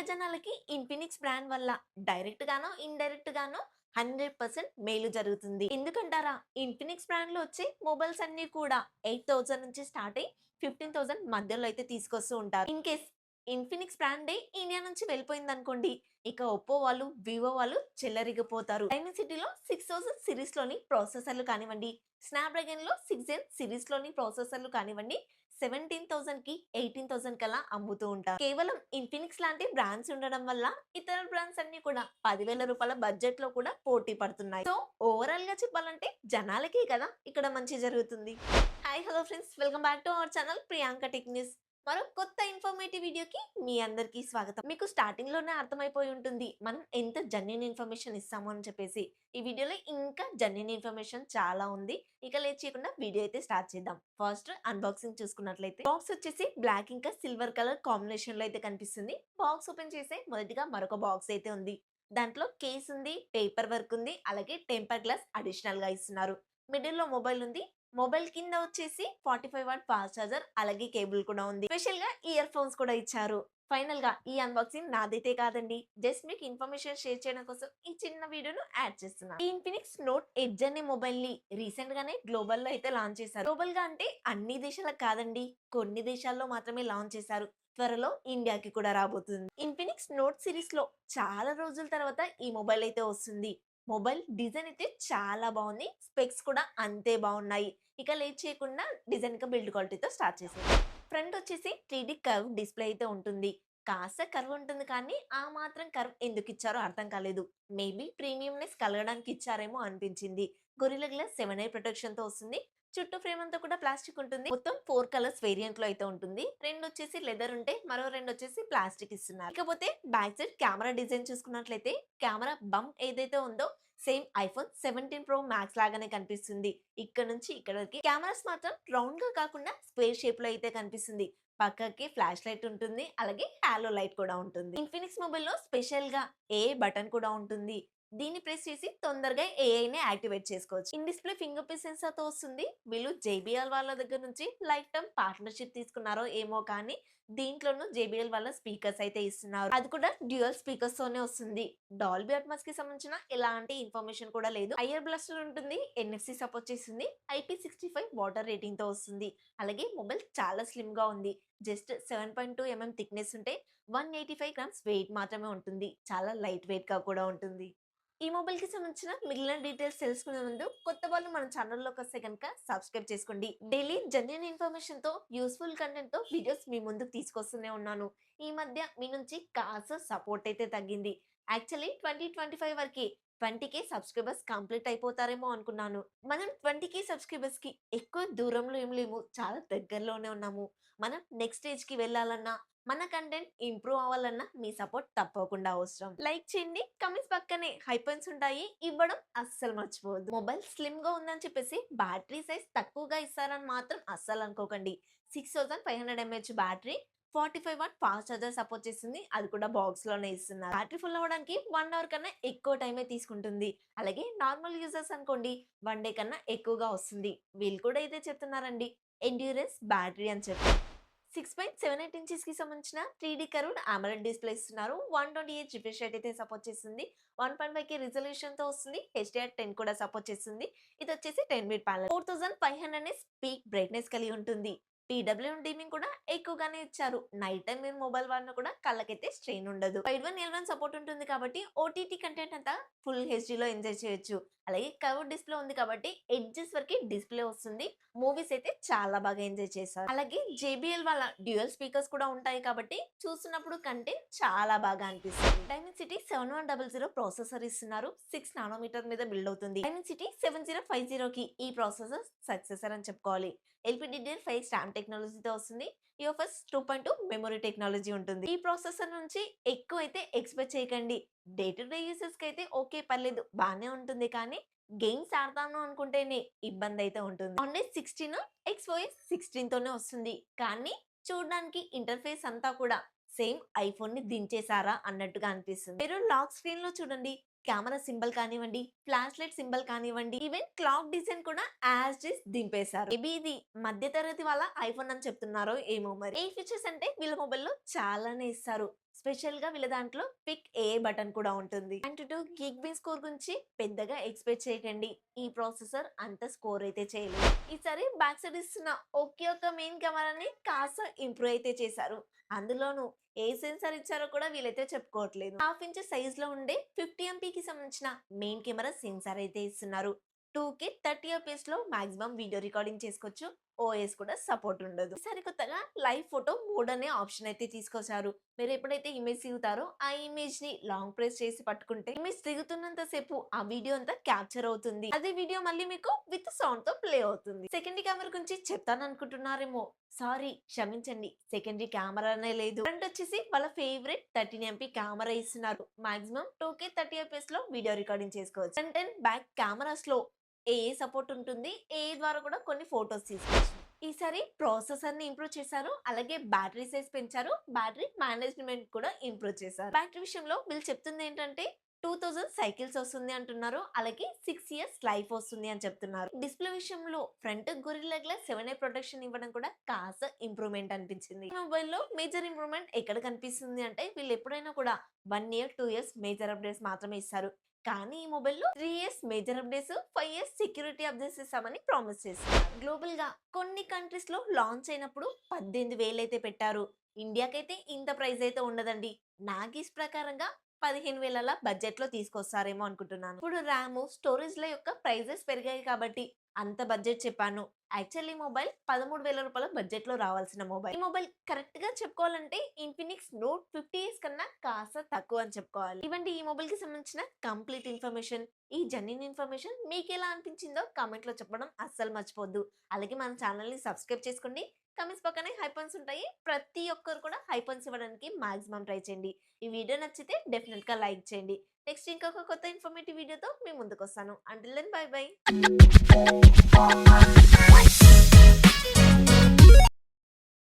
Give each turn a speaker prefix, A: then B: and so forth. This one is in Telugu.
A: ఇండియా జనాలకి ఇన్ఫినిక్స్ బ్రాండ్ వల్ల డైరెక్ట్ గానో ఇండైరెక్ట్ గానో 100% మేలు జరుగుతుంది. ఎందుకంటారా? ఇన్ఫినిక్స్ బ్రాండ్ లో వచ్చే మొబైల్స్ అన్ని కూడా 8,000 నుంచి స్టార్ట్ అయ్యి 15,000 మధ్యలో అయితే తీసుకొస్తూ ఉంటారు. ఇన్ కేస్ ఇన్ఫినిక్స్ బ్రాండే ఇండియా నుంచి వెళ్ళిపోయింది అనుకోండి, ఇక ఒప్పో వాళ్ళు, వివో వాళ్ళు చెల్లరిగిపోతారు. డైమండ్ సిటీలో 6000 సిరీస్ లోని ప్రాసెసర్లు కానివ్వండి, స్నాప్డ్రాగన్ లో 6 జెన్ సిరీస్ లోని ప్రాసెసర్లు కానివ్వండి, 17,000 కి 18,000 కల్లా అమ్ముతూ ఉంటారు. కేవలం ఇన్ఫినిక్స్ లాంటి బ్రాండ్స్ ఉండడం వల్ల ఇతర బ్రాండ్స్ అన్ని కూడా 10,000 రూపాయల బడ్జెట్ లో కూడా పోటీ పడుతున్నాయి. సో ఓవరాల్ గా చెప్పాలంటే జనాలకే కదా ఇక్కడ మంచి జరుగుతుంది. Hi hello friends, welcome back to our channel Priyanka tech news. మరో కొత్త ఇన్ఫర్మేటివ్ వీడియోకి మీ అందరికీ స్వాగతం. మీకు స్టార్టింగ్ లోనే అర్థమైపోయి ఉంటుంది మనం ఎంత జెన్యూన్ ఇన్ఫర్మేషన్ ఇస్తాము అని చెప్పేసి. ఈ వీడియోలో ఇంకా జెన్యూన్ ఇన్ఫర్మేషన్ చాలా ఉంది. ఇక లేట్ చేయకుండా వీడియో అయితే స్టార్ట్ చేద్దాం. ఫస్ట్ అన్బాక్సింగ్ చూసుకున్నట్లయితే బాక్స్ వచ్చేసి బ్లాక్ ఇంకా సిల్వర్ కలర్ కాంబినేషన్ లో అయితే కనిపిస్తుంది. బాక్స్ ఓపెన్ చేసే మొదటిగా మరొక బాక్స్ అయితే ఉంది. దాంట్లో కేస్ ఉంది, పేపర్ వర్క్ ఉంది, అలాగే టెంపర్ గ్లాస్ అడిషనల్ గా ఇస్తున్నారు. మిడిల్ లో మొబైల్ ఉంది. మొబైల్ కింద వచ్చేసి 45 వాట్ ఫాస్ట్ చార్జర్, అలాగే కేబుల్ కూడా ఉంది. స్పెషల్ గా ఇయర్ ఫోన్స్ కూడా ఇచ్చారు. ఫైనల్ గా ఈ అన్బాక్సింగ్ నాదైతే కాదండి, జస్ట్ మీకు ఇన్ఫర్మేషన్ షేర్ చేయడం కోసం ఈ చిన్న వీడియోను యాడ్ చేస్తున్నాను. ఈ ఇన్ఫినిక్స్ నోట్ ఎడ్జ్ అనే మొబైల్ ని రీసెంట్ గానే గ్లోబల్ లో అయితే లాంచ్ చేశారు. గ్లోబల్ గా అంటే అన్ని దేశాలకు కాదండి, కొన్ని దేశాల్లో మాత్రమే లాంచ్ చేశారు. త్వరలో ఇండియాకి కూడా రాబోతుంది. ఇన్ఫినిక్స్ నోట్ సిరీస్ లో చాలా రోజుల తర్వాత ఈ మొబైల్ అయితే వస్తుంది. మొబైల్ డిజైన్ అయితే చాలా బాగుంది. స్పెక్స్ కూడా అంతే బాగున్నాయి. ఇక లేట్ చేయకుండా డిజైన్ గా బిల్డ్ క్వాలిటీతో స్టార్ట్ చేసేది. ఫ్రంట్ వచ్చేసి 3D కర్వ్ డిస్ప్లే అయితే ఉంటుంది. కాస్త కర్వ్ ఉంటుంది కానీ ఆ మాత్రం కర్వ్ ఎందుకు ఇచ్చారో అర్థం కాలేదు. మేబీ ప్రీమియంనెస్ కలగడానికి ఇచ్చారేమో అనిపించింది. గొరిల్లా గ్లాస్ 7 ఐ ప్రొటెక్షన్ తో వస్తుంది. చుట్టూ ఫ్రేమ్ అంతా కూడా ప్లాస్టిక్ ఉంటుంది. మొత్తం 4 కలర్స్ వేరియంట్ లో అయితే ఉంటుంది. రెండు వచ్చేసి లెదర్ ఉంటే మరో రెండు వచ్చేసి ప్లాస్టిక్ ఇస్తున్నారు. ఇకపోతే బ్యాక్ సైడ్ కెమెరా డిజైన్ చూసుకున్నట్లయితే కెమెరా బంప్ ఏదైతే ఉందో సేమ్ ఐఫోన్ 17 ప్రో మ్యాక్స్ లాగానే కనిపిస్తుంది. ఇక్కడ నుంచి ఇక్కడ వరకు కెమెరాస్ మాత్రం రౌండ్ గా కాకుండా స్క్వేర్ షేప్ లో అయితే కనిపిస్తుంది. పక్కకి ఫ్లాష్ లైట్ ఉంటుంది, అలాగే హాలో లైట్ కూడా ఉంటుంది. ఇన్ఫినిక్స్ మొబైల్ లో స్పెషల్ గా ఏ బటన్ కూడా ఉంటుంది. దీన్ని ప్రెస్ చేసి తొందరగా ఏఐ ని యాక్టివేట్ చేసుకోవచ్చు. In display finger print censor తో వస్తుంది. వీళ్ళు జేబీఎల్ వాళ్ళ దగ్గర నుంచి లైఫ్ టైం పార్ట్నర్షిప్ తీసుకున్నారో ఏమో కానీ దీంట్లోనూ జేబీఎల్ వాళ్ళ స్పీకర్స్ అయితే ఇస్తున్నారు. అది కూడా డ్యూయల్ స్పీకర్స్ తోనే వస్తుంది. డాల్బీ అట్మాస్ కి సంబంధించిన ఎలాంటి ఇన్ఫర్మేషన్ కూడా లేదు. ఐఆర్ బ్లాస్టర్ ఉంటుంది, ఎన్ఎఫ్సి సపోర్ట్ చేస్తుంది, IP65 వాటర్ రేటింగ్ తో వస్తుంది. అలాగే మొబైల్ చాలా స్లిమ్ గా ఉంది. జస్ట్ 7.2 mm థిక్నెస్ ఉంటే 185 గ్రామ్స్ వెయిట్ మాత్రమే ఉంటుంది. చాలా లైట్ వెయిట్ గా కూడా ఉంటుంది. ఈ మొబైల్ కి సంబంధించిన మిగిలిన డీటెయిల్స్ తెలుసుకునే ముందు కొత్త వాళ్ళు మన ఛానల్లోకి వస్తే కనుక సబ్స్క్రైబ్ చేసుకోండి. డైలీ జెన్యూన్ ఇన్ఫర్మేషన్ తో యూస్ఫుల్ కంటెంట్ తో వీడియోస్ మీ ముందుకు తీసుకొస్తూనే ఉన్నాను. ఈ మధ్య మీ నుంచి కాస్త సపోర్ట్ అయితే తగ్గింది. యాక్చువల్లీ 2025 వరకు 20K సబ్స్క్రైబర్స్ కంప్లీట్ అయిపోతారేమో అనుకున్నాను. మనం 20K సబ్స్క్రైబర్స్ కి ఎక్కువ దూరంలో ఏం లేము, చాలా దగ్గరలోనే ఉన్నాము. మనం నెక్స్ట్ స్టేజ్ కి వెళ్ళాలన్నా, మన కంటెంట్ ఇంప్రూవ్ అవ్వాలన్నా మీ సపోర్ట్ తప్పకుండా అవసరం. లైక్ చేయండి, కమెంట్స్ పక్కనే హైపన్స్ ఉంటాయి, ఇవ్వడం అస్సలు మర్చిపోవద్దు. మొబైల్ స్లిమ్ గా ఉందని చెప్పేసి బ్యాటరీ సైజ్ తక్కువగా ఇస్తారని మాత్రం అస్సలు అనుకోకండి. 6500 mAh battery, 45 watt fast charger support చేస్తుంది. అది కూడా బాక్స్ లోనే ఇస్తున్నారు. బ్యాటరీ ఫుల్ అవ్వడానికి 1 అవర్ కన్నా ఎక్కువ టైమే తీసుకుంటుంది. అలాగే నార్మల్ యూజర్స్ అనుకోండి 1 డే కన్నా ఎక్కువగా వస్తుంది. వీళ్ళు కూడా ఇదే చెప్తున్నారండి, ఎండ్యూరెన్స్ బ్యాటరీ అని చెప్పి. 6.78 ఇంచెస్ కి సంబంధించిన 3D కర్వ్డ్ AMOLED డిస్ప్లే ఇస్తున్నారు. 128 రిఫ్రెష్ రేట్ అయితే సపోర్ట్ చేస్తుంది. 1.5K రిజల్యూషన్ తో వస్తుంది. HDR10 కూడా సపోర్ట్ చేస్తుంది. ఇది వచ్చేసి 10 బిట్ ప్యానెల్. 4500 పీక్ బ్రైట్నెస్ కలిగి ఉంటుంది. PWM డీమింగ్ కూడా ఎక్కువగానే ఇచ్చారు. నైట్ టైం మీరు మొబైల్ వాడినా కూడా కళ్ళకైతే స్ట్రెయిన్ ఉండదు. 5.1 సపోర్ట్ ఉంటుంది కాబట్టి ఓటీటీ కంటెంట్ అంతా ఫుల్ హెచ్డీ లో ఎంజాయ్ చేయొచ్చు. అలాగే కర్వ్ డిస్ప్లే ఉంది కాబట్టి ఎడ్జెస్ వరకు డిస్ప్లే వస్తుంది. మూవీస్ అయితే చాలా బాగా ఎంజాయ్ చేశారు. అలాగే JBL వాళ్ళ డ్యూయల్ స్పీకర్స్ కూడా ఉంటాయి కాబట్టి చూస్తున్నప్పుడు కంటెంట్ చాలా బాగా అనిపిస్తుంది. డైమెన్సిటీ 7100 ప్రాసెసర్ ఇస్తున్నారు. 6 నానోమీటర్ మీద బిల్డ్ అవుతుంది. డైమెన్సిటీ 7050 కి ఈ ప్రాసెసర్ సక్సెసర్ అని చెప్పుకోవాలి. LPDDR5 స్టామ్ టెక్నాలజీతో వస్తుంది. UFS 2.2 మెమరీ టెక్నాలజీ ఉంటుంది. ఈ ప్రాసెసర్ నుంచి ఎక్కువ అయితే ఎక్స్పెక్ట్ చేయకండి. డే టు డే యూసెస్ కి అయితే ఓకే పర్లేదు, బానే ఉంటుంది. కానీ గేమ్స్ ఆడతాను అనుకుంటేనే ఇబ్బంది అయితే ఉంటుంది. Android 16 XOS 16 తోనే వస్తుంది. కానీ చూడడానికి ఇంటర్ఫేస్ అంతా కూడా సేమ్ ఐఫోన్ ని దించేసారా అన్నట్టుగా అనిపిస్తుంది. మీరు లాక్ స్క్రీన్ లో చూడండి, కెమెరా సింబల్ కానివ్వండి, ఫ్లాష్ లైట్ సింబల్ కానివ్వండి, ఈవెన్ క్లాక్ డిజైన్ కూడా యాజ్ ఇట్ ఈస్ దింపేశారు. మేబీ ఇది మధ్య తరగతి వాళ్ళ ఐఫోన్ అని చెప్తున్నారో ఏమో మరి. ఏ ఫీచర్స్ అంటే వీళ్ళ మొబైల్‌లో చాలానే ఇస్తారు. స్పెషల్ గా వీళ్ళ దాంట్లో పిక్ ఏ బటన్ కూడా ఉంటుంది. 92 గిగ్ స్కోర్ గురించి పెద్దగా ఎక్స్పెక్ట్ చేయకండి. ఈ ప్రాసెసర్ అంత స్కోర్ అయితే చేయలేదు. ఈసారి బ్యాక్ సైడ్ ఇస్తున్న ఒకే ఒక మెయిన్ కెమెరాని కాస్త ఇంప్రూవ్ అయితే చేశారు. అందులోనూ ఏ సెన్సార్ ఇచ్చారో కూడా వీళ్ళైతే చెప్పుకోవట్లేదు. 1/2 ఇంచ్ సైజ్ లో ఉండే 50 ఎంపీకి సంబంధించిన మెయిన్ కెమెరా సెన్సార్ అయితే ఇస్తున్నారు. 2K 30 fps లో మాక్సిమం వీడియో రికార్డింగ్ చేసుకోవచ్చు. ఓఎస్ కూడా సపోర్ట్ ఉండదు. సరికొత్తగా లైవ్ ఫోటో మోడ్ అనే ఆప్షన్ అయితే తీసుకొచ్చారు. మీరు ఎప్పుడైతే ఇమేజ్ దిగుతారో ఆ ఇమేజ్ ని లాంగ్ ప్రెస్ చేసి పట్టుకుంటే ఇమేజ్ దిగుతున్నంత సేపు ఆ వీడియో అంతా క్యాప్చర్ అవుతుంది. అదే వీడియో మళ్ళీ మీకు విత్ సౌండ్ తో ప్లే అవుతుంది. సెకండరీ కెమెరా గురించి చెప్తాను అనుకుంటున్నారేమో, సారీ క్షమించండి, సెకండరీ కెమెరానే లేదు. ఫ్రంట్ వచ్చేసి వాళ్ళ ఫేవరెట్ 13 MP కెమెరా ఇస్తున్నారు. మాక్సిమం 2K 30 fps లో వీడియో రికార్డింగ్ చేసుకోవచ్చు. ఫ్రంట్ అండ్ బ్యాక్ కెమెరాస్ లో ఏ సపోర్ట్ ఉంటుంది. ఏ ద్వారా కూడా కొన్ని ఫోటోస్ తీసుకోవచ్చు. ఈసారి ప్రాసెసర్ ని ఇంప్రూవ్ చేశారు. అలాగే బ్యాటరీ సైజ్ పెంచారు. బ్యాటరీ మేనేజ్మెంట్ కూడా ఇంప్రూవ్ చేశారు. బ్యాటరీ విషయంలో వీళ్ళు చెప్తుంది ఏంటంటే 2000 సైకిల్స్ వస్తుంది అంటున్నారు. అలాగే 6 years లైఫ్ వస్తుంది అని చెప్తున్నారు. డిస్ప్లే విషయంలో front gorilla glass 7A protection ఇవ్వడం కూడా కాస్త ఇంప్రూవ్మెంట్ అనిపించింది. ఈ మొబైల్లో మేజర్ ఇంప్రూవ్మెంట్ ఎక్కడ కనిపిస్తుంది అంటే వీళ్ళు ఎప్పుడైనా కూడా 1 year 2 years మేజర్ అప్డేట్స్ మాత్రమే ఇస్తారు. కానీ ఈ మొబైల్లో 3 years major updates, 5 years security updates ఇస్తామని ప్రామిస్ చేస్తున్నారు. గ్లోబల్ గా కొన్ని కంట్రీస్ లో లాంచ్ అయినప్పుడు 18,000 అయితే పెట్టారు. ఇండియాకైతే ఇంత ప్రైస్ అయితే ఉండదండి. నా గీస్ ప్రకారంగా 15,000 బడ్జెట్ లో తీసుకొస్తారేమో అనుకుంటున్నాను. ఇప్పుడు ర్యామ్, స్టోరేజ్ ల యొక్క ప్రైజెస్ పెరిగాయి కాబట్టి అంత బడ్జెట్ చెప్పాను. యాక్చువల్లీ మొబైల్ 13,000 రూపాయల బడ్జెట్ లో రావాల్సిన మొబైల్. ఈ మొబైల్ కరెక్ట్ గా చెప్పుకోవాలంటే ఇన్ఫినిక్స్ నోట్ 50s కన్నా కాస్త తక్కువ అని చెప్పుకోవాలి. ఇవండి ఈ మొబైల్ కి సంబంధించిన కంప్లీట్ ఇన్ఫర్మేషన్. ఈ జెన్యూన్ ఇన్ఫర్మేషన్ మీకు ఎలా అనిపించిందో కామెంట్ లో చెప్పడం అస్సలు మర్చిపోద్దు. అలాగే మన ఛానల్ ని సబ్స్క్రైబ్ చేసుకోండి. కమెంట్స్ పక్కనే హైపన్స్ ఉంటాయి. ప్రతి ఒక్కరు కూడా హైపన్స్ ఇవ్వడానికి మాక్సిమం ట్రై చేయండి. ఈ వీడియో నచ్చితే డెఫినెట్ గా లైక్ చేయండి. నెక్స్ట్ ఇంకొక కొత్త ఇన్ఫర్మేటివ్ వీడియోతో మీ ముందుకు వస్తాను. Until then bye by.